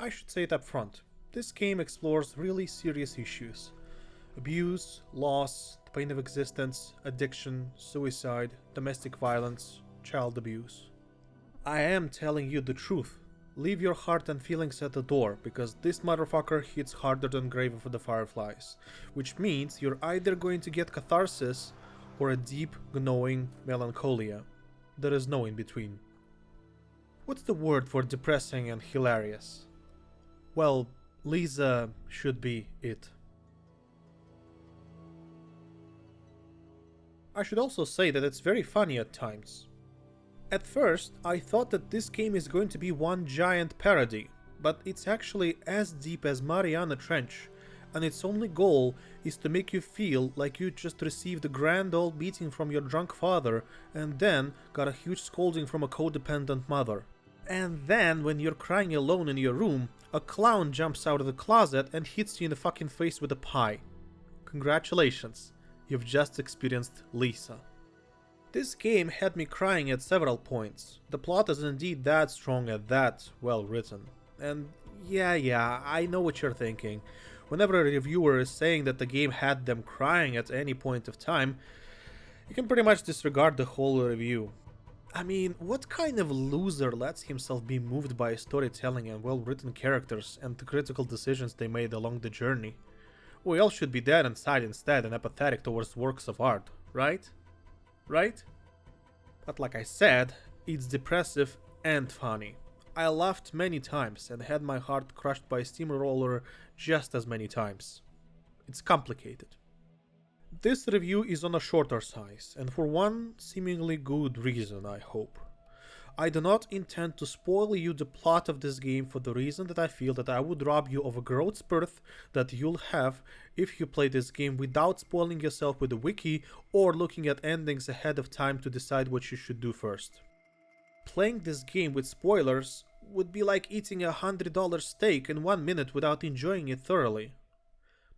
I should say it up front. This game explores really serious issues. Abuse, loss, the pain of existence, addiction, suicide, domestic violence, child abuse. I am telling you the truth. Leave your heart and feelings at the door, because this motherfucker hits harder than Grave of the Fireflies, which means you're either going to get catharsis or a deep, gnawing melancholia. There is no in between. What's the word for depressing and hilarious? Well, Lisa should be it. I should also say that it's very funny at times. At first, I thought that this game is going to be one giant parody, but it's actually as deep as Mariana Trench, and its only goal is to make you feel like you just received a grand old beating from your drunk father and then got a huge scolding from a codependent mother. And then, when you're crying alone in your room, a clown jumps out of the closet and hits you in the fucking face with a pie. Congratulations, you've just experienced Lisa. This game had me crying at several points. The plot is indeed that strong and that well written. And yeah, I know what you're thinking. Whenever a reviewer is saying that the game had them crying at any point of time, you can pretty much disregard the whole review. I mean, what kind of loser lets himself be moved by storytelling and well-written characters and the critical decisions they made along the journey? We all should be dead inside instead and apathetic towards works of art, right? Right? But like I said, it's depressive and funny. I laughed many times and had my heart crushed by a steamroller just as many times. It's complicated. This review is on a shorter size, and for one seemingly good reason, I hope. I do not intend to spoil you the plot of this game for the reason that I feel that I would rob you of a growth spurt that you'll have if you play this game without spoiling yourself with a wiki or looking at endings ahead of time to decide what you should do first. Playing this game with spoilers would be like eating a $100 steak in 1 minute without enjoying it thoroughly.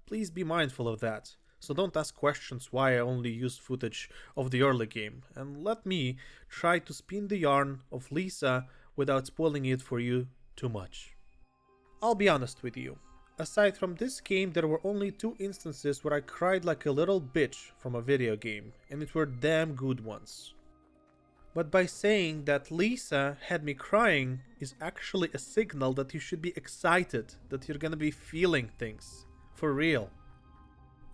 Please be mindful of that. So don't ask questions why I only used footage of the early game, and let me try to spin the yarn of Lisa without spoiling it for you too much. I'll be honest with you. Aside from this game, there were only 2 instances where I cried like a little bitch from a video game, and it were damn good ones. But by saying that Lisa had me crying is actually a signal that you should be excited, that you're gonna be feeling things. For real.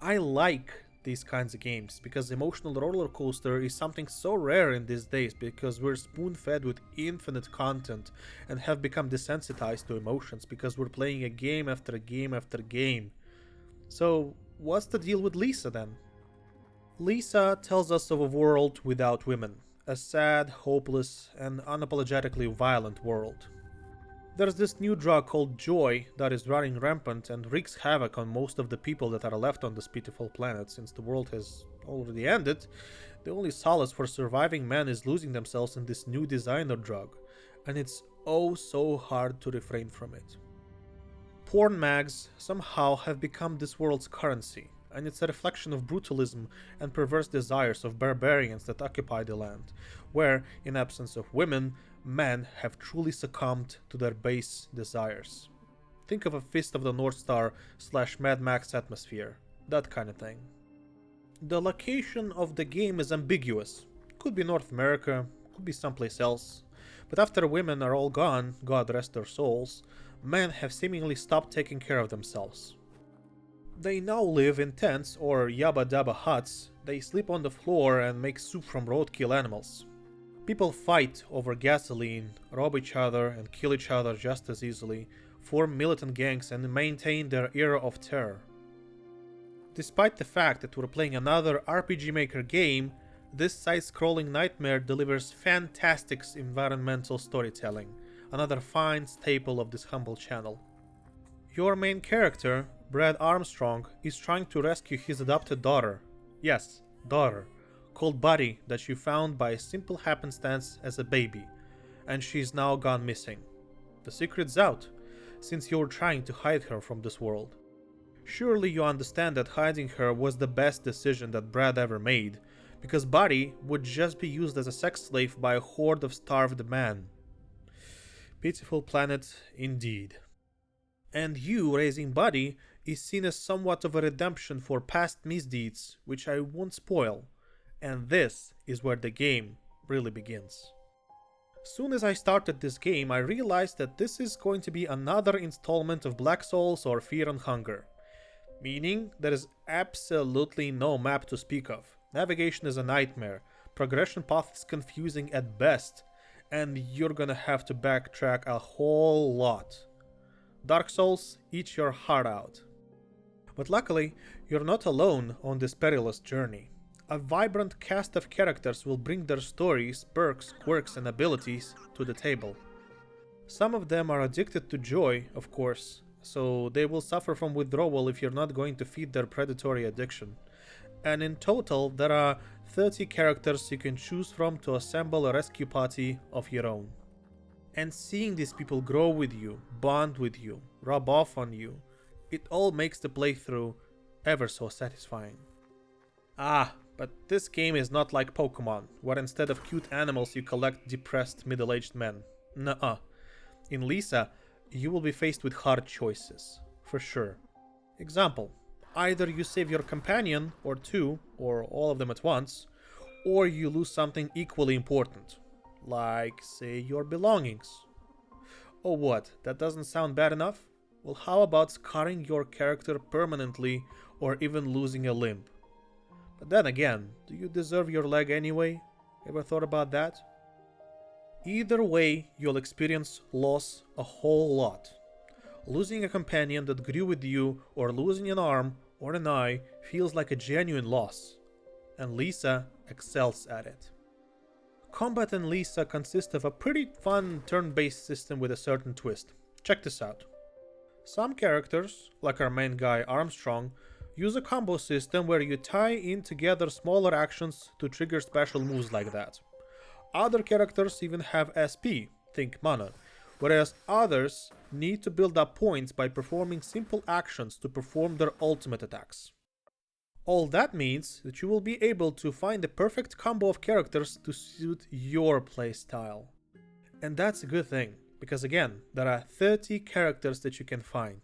I like these kinds of games because emotional roller coaster is something so rare in these days because we're spoon-fed with infinite content and have become desensitized to emotions because we're playing a game after game after game. So what's the deal with Lisa then? Lisa tells us of a world without women, a sad, hopeless, and unapologetically violent world. There's this new drug called joy that is running rampant and wreaks havoc on most of the people that are left on this pitiful planet since the world has already ended. The only solace for surviving men is losing themselves in this new designer drug, and it's oh so hard to refrain from it. Porn mags somehow have become this world's currency, and it's a reflection of brutalism and perverse desires of barbarians that occupy the land, where, in absence of women, men have truly succumbed to their base desires. Think of a Fist of the North Star / Mad Max atmosphere, that kind of thing. The location of the game is ambiguous. Could be North America, could be someplace else. But after women are all gone, God rest their souls, men have seemingly stopped taking care of themselves. They now live in tents or yabba dabba huts, they sleep on the floor and make soup from roadkill animals. People fight over gasoline, rob each other and kill each other just as easily, form militant gangs and maintain their era of terror. Despite the fact that we're playing another RPG Maker game, this side-scrolling nightmare delivers fantastic environmental storytelling, another fine staple of this humble channel. Your main character, Brad Armstrong, is trying to rescue his adopted daughter. Yes, daughter. Called Buddy, that she found by a simple happenstance as a baby, and she's now gone missing. The secret's out, since you're trying to hide her from this world. Surely you understand that hiding her was the best decision that Brad ever made, because Buddy would just be used as a sex slave by a horde of starved men. Pitiful planet indeed. And you raising Buddy is seen as somewhat of a redemption for past misdeeds, which I won't spoil. And this is where the game really begins. Soon as I started this game, I realized that this is going to be another installment of Black Souls or Fear and Hunger. Meaning, there is absolutely no map to speak of. Navigation is a nightmare, progression path is confusing at best, and you're gonna have to backtrack a whole lot. Dark Souls, eat your heart out. But luckily, you're not alone on this perilous journey. A vibrant cast of characters will bring their stories, perks, quirks, and abilities to the table. Some of them are addicted to joy, of course, so they will suffer from withdrawal if you're not going to feed their predatory addiction. And in total, there are 30 characters you can choose from to assemble a rescue party of your own. And seeing these people grow with you, bond with you, rub off on you, it all makes the playthrough ever so satisfying. But this game is not like Pokemon, where instead of cute animals you collect depressed middle-aged men. Nuh-uh. In Lisa, you will be faced with hard choices, for sure. Example, either you save your companion, or two, or all of them at once, or you lose something equally important, like, say, your belongings. Oh what, that doesn't sound bad enough? Well, how about scarring your character permanently, or even losing a limb? But then again, do you deserve your leg anyway? Ever thought about that? Either way, you'll experience loss a whole lot. Losing a companion that grew with you, or losing an arm or an eye, feels like a genuine loss. And Lisa excels at it. Combat in Lisa consists of a pretty fun turn-based system with a certain twist. Check this out. Some characters, like our main guy Armstrong, use a combo system where you tie in together smaller actions to trigger special moves like that. Other characters even have SP, think mana, whereas others need to build up points by performing simple actions to perform their ultimate attacks. All that means that you will be able to find the perfect combo of characters to suit your playstyle. And that's a good thing, because again, there are 30 characters that you can find,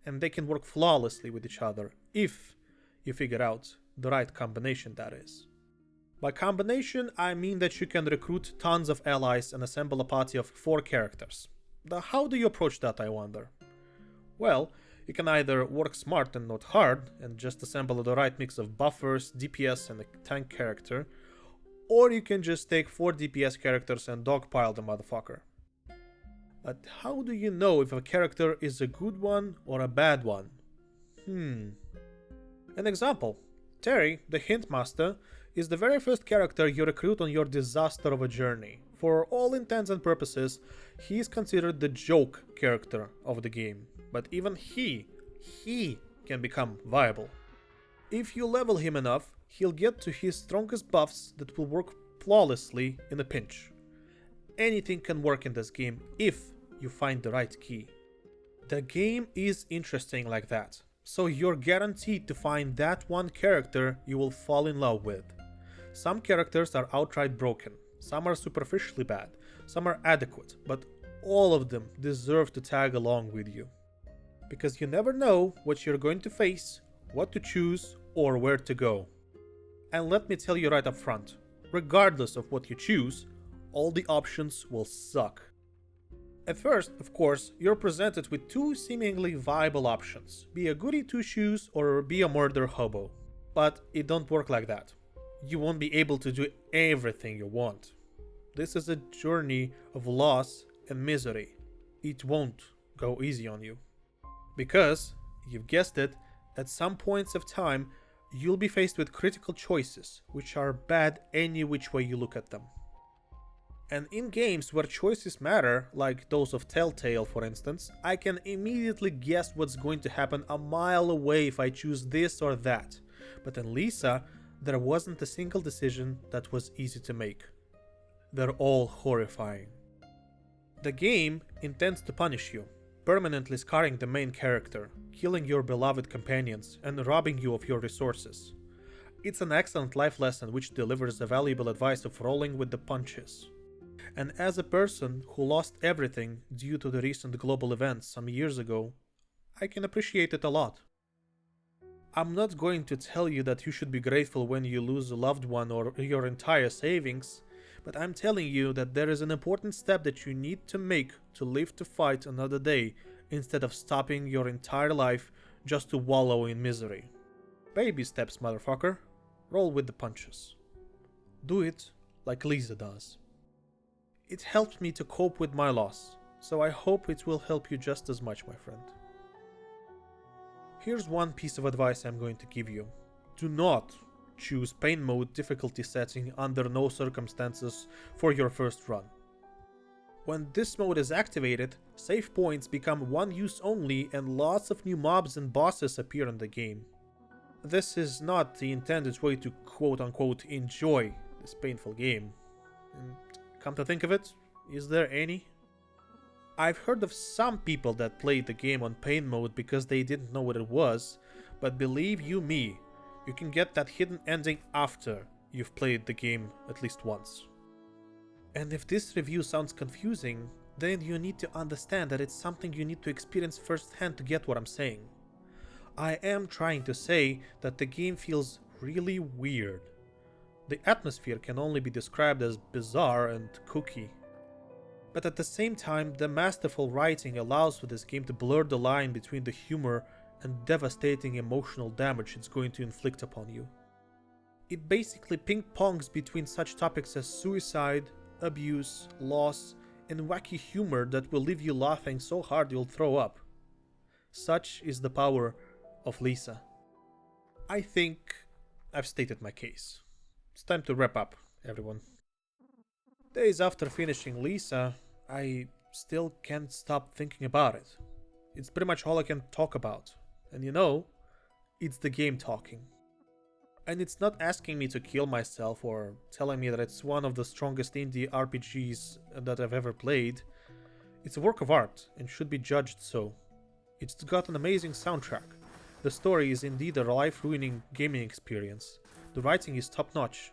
and they can work flawlessly with each other, if you figure out the right combination, that is. By combination, I mean that you can recruit tons of allies and assemble a party of 4 characters. How do you approach that, I wonder? Well, you can either work smart and not hard, and just assemble the right mix of buffers, DPS and a tank character, or you can just take 4 DPS characters and dogpile the motherfucker. But how do you know if a character is a good one or a bad one? An example. Terry, the Hint Master, is the very first character you recruit on your disaster of a journey. For all intents and purposes, he is considered the joke character of the game. But even he can become viable. If you level him enough, he'll get to his strongest buffs that will work flawlessly in a pinch. Anything can work in this game if you find the right key. The game is interesting like that, so you're guaranteed to find that one character you will fall in love with. Some characters are outright broken, some are superficially bad, some are adequate, but all of them deserve to tag along with you. Because you never know what you're going to face, what to choose, or where to go. And let me tell you right up front, regardless of what you choose, all the options will suck. At first, of course, you're presented with 2 seemingly viable options, be a goody two-shoes or be a murder hobo. But it don't work like that. You won't be able to do everything you want. This is a journey of loss and misery. It won't go easy on you. Because, you've guessed it, at some points of time, you'll be faced with critical choices, which are bad any which way you look at them. And in games where choices matter, like those of Telltale for instance, I can immediately guess what's going to happen a mile away if I choose this or that. But in Lisa, there wasn't a single decision that was easy to make. They're all horrifying. The game intends to punish you, permanently scarring the main character, killing your beloved companions, and robbing you of your resources. It's an excellent life lesson which delivers the valuable advice of rolling with the punches. And as a person who lost everything due to the recent global events some years ago, I can appreciate it a lot. I'm not going to tell you that you should be grateful when you lose a loved one or your entire savings, but I'm telling you that there is an important step that you need to make to live to fight another day instead of stopping your entire life just to wallow in misery. Baby steps, motherfucker. Roll with the punches. Do it like Lisa does. It helped me to cope with my loss, so I hope it will help you just as much, my friend. Here's one piece of advice I'm going to give you. Do not choose pain mode difficulty setting under no circumstances for your first run. When this mode is activated, save points become one use only and lots of new mobs and bosses appear in the game. This is not the intended way to quote-unquote enjoy this painful game. And come to think of it, is there any? I've heard of some people that played the game on pain mode because they didn't know what it was, but believe you me, you can get that hidden ending after you've played the game at least once. And if this review sounds confusing, then you need to understand that it's something you need to experience firsthand to get what I'm saying. I am trying to say that the game feels really weird. The atmosphere can only be described as bizarre and kooky. But at the same time, the masterful writing allows for this game to blur the line between the humor and devastating emotional damage it's going to inflict upon you. It basically ping-pongs between such topics as suicide, abuse, loss, and wacky humor that will leave you laughing so hard you'll throw up. Such is the power of Lisa. I think I've stated my case. It's time to wrap up, everyone. Days after finishing Lisa, I still can't stop thinking about it. It's pretty much all I can talk about. And you know, it's the game talking. And it's not asking me to kill myself or telling me that it's one of the strongest indie RPGs that I've ever played. It's a work of art and should be judged so. It's got an amazing soundtrack. The story is indeed a life-ruining gaming experience. The writing is top-notch,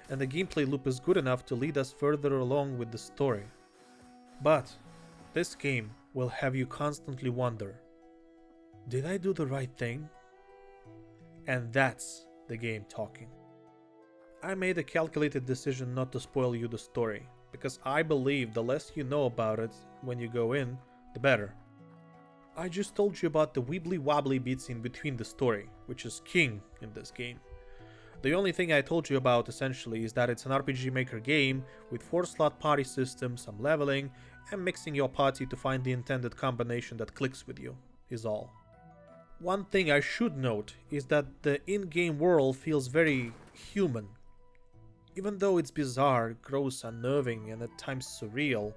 and the gameplay loop is good enough to lead us further along with the story. But this game will have you constantly wonder, did I do the right thing? And that's the game talking. I made a calculated decision not to spoil you the story, because I believe the less you know about it when you go in, the better. I just told you about the wibbly wobbly bits in between the story, which is king in this game. The only thing I told you about essentially is that it's an RPG Maker game with 4-slot party system, some leveling, and mixing your party to find the intended combination that clicks with you, is all. One thing I should note is that the in-game world feels very human. Even though it's bizarre, gross, unnerving, and at times surreal,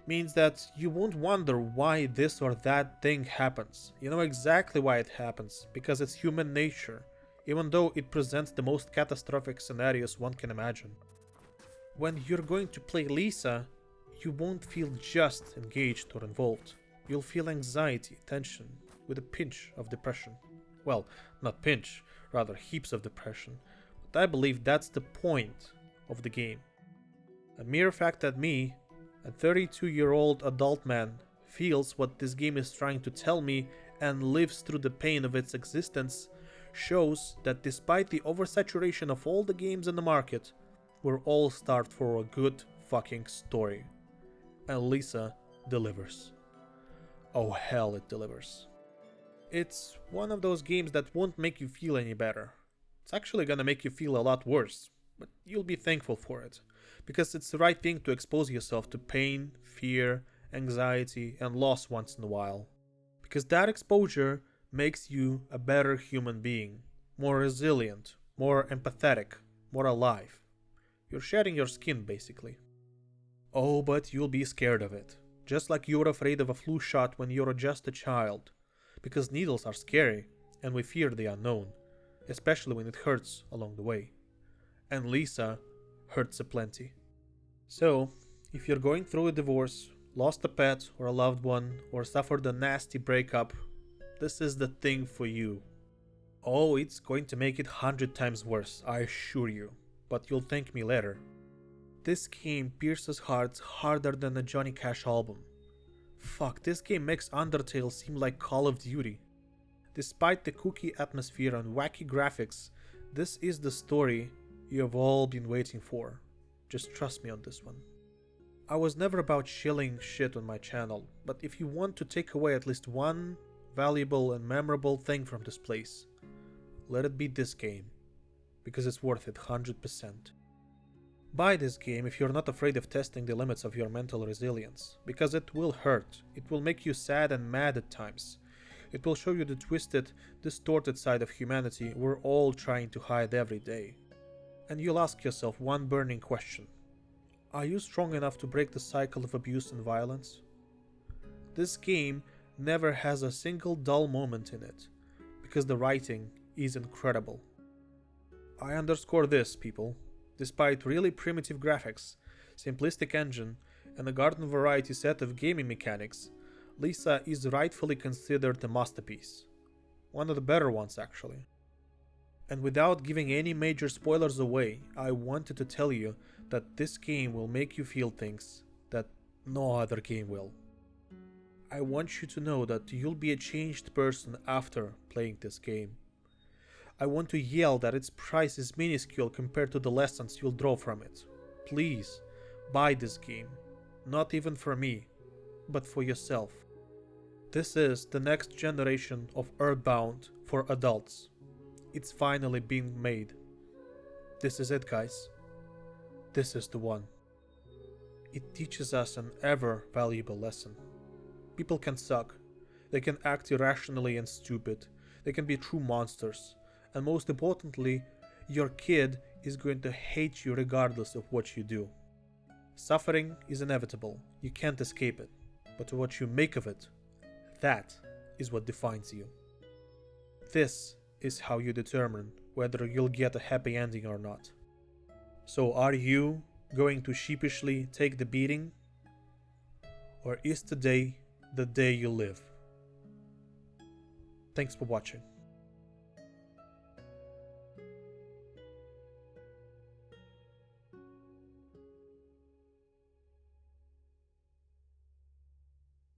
means that you won't wonder why this or that thing happens. You know exactly why it happens, because it's human nature, even though it presents the most catastrophic scenarios one can imagine. When you're going to play Lisa, you won't feel just engaged or involved. You'll feel anxiety, tension, with a pinch of depression. Well, not pinch, rather heaps of depression. But I believe that's the point of the game. A mere fact that me, a 32-year-old adult man, feels what this game is trying to tell me and lives through the pain of its existence shows that despite the oversaturation of all the games in the market, we're all starved for a good fucking story. And Lisa delivers. Oh hell, it delivers. It's one of those games that won't make you feel any better. It's actually gonna make you feel a lot worse, but you'll be thankful for it, because it's the right thing to expose yourself to pain, fear, anxiety, and loss once in a while. Because that exposure makes you a better human being, more resilient, more empathetic, more alive. You're shedding your skin, basically. Oh, but you'll be scared of it, just like you were afraid of a flu shot when you were just a child, because needles are scary, and we fear the unknown, especially when it hurts along the way. And Lisa hurts aplenty. So, if you're going through a divorce, lost a pet or a loved one, or suffered a nasty breakup, this is the thing for you. Oh, it's going to make it 100 times worse, I assure you, but you'll thank me later. This game pierces hearts harder than a Johnny Cash album. Fuck, this game makes Undertale seem like Call of Duty. Despite the kooky atmosphere and wacky graphics, this is the story you have all been waiting for. Just trust me on this one. I was never about shilling shit on my channel, but if you want to take away at least one valuable and memorable thing from this place, let it be this game, because it's worth it 100%. Buy this game if you're not afraid of testing the limits of your mental resilience, because it will hurt, it will make you sad and mad at times. It will show you the twisted, distorted side of humanity we're all trying to hide every day. And you'll ask yourself one burning question. Are you strong enough to break the cycle of abuse and violence? This game never has a single dull moment in it, because the writing is incredible. I underscore this, people. Despite really primitive graphics, simplistic engine, and a garden variety set of gaming mechanics, Lisa is rightfully considered a masterpiece. One of the better ones, actually. And without giving any major spoilers away, I wanted to tell you that this game will make you feel things that no other game will. I want you to know that you'll be a changed person after playing this game. I want to yell that its price is minuscule compared to the lessons you'll draw from it. Please, buy this game. Not even for me, but for yourself. This is the next generation of Earthbound for adults. It's finally being made. This is it, guys. This is the one. It teaches us an ever valuable lesson. People can suck. They can act irrationally and stupid. They can be true monsters. And most importantly, your kid is going to hate you regardless of what you do. Suffering is inevitable, you can't escape it, but what you make of it, that is what defines you. This is how you determine whether you'll get a happy ending or not. So are you going to sheepishly take the beating? Or is today the day you live? Thanks for watching.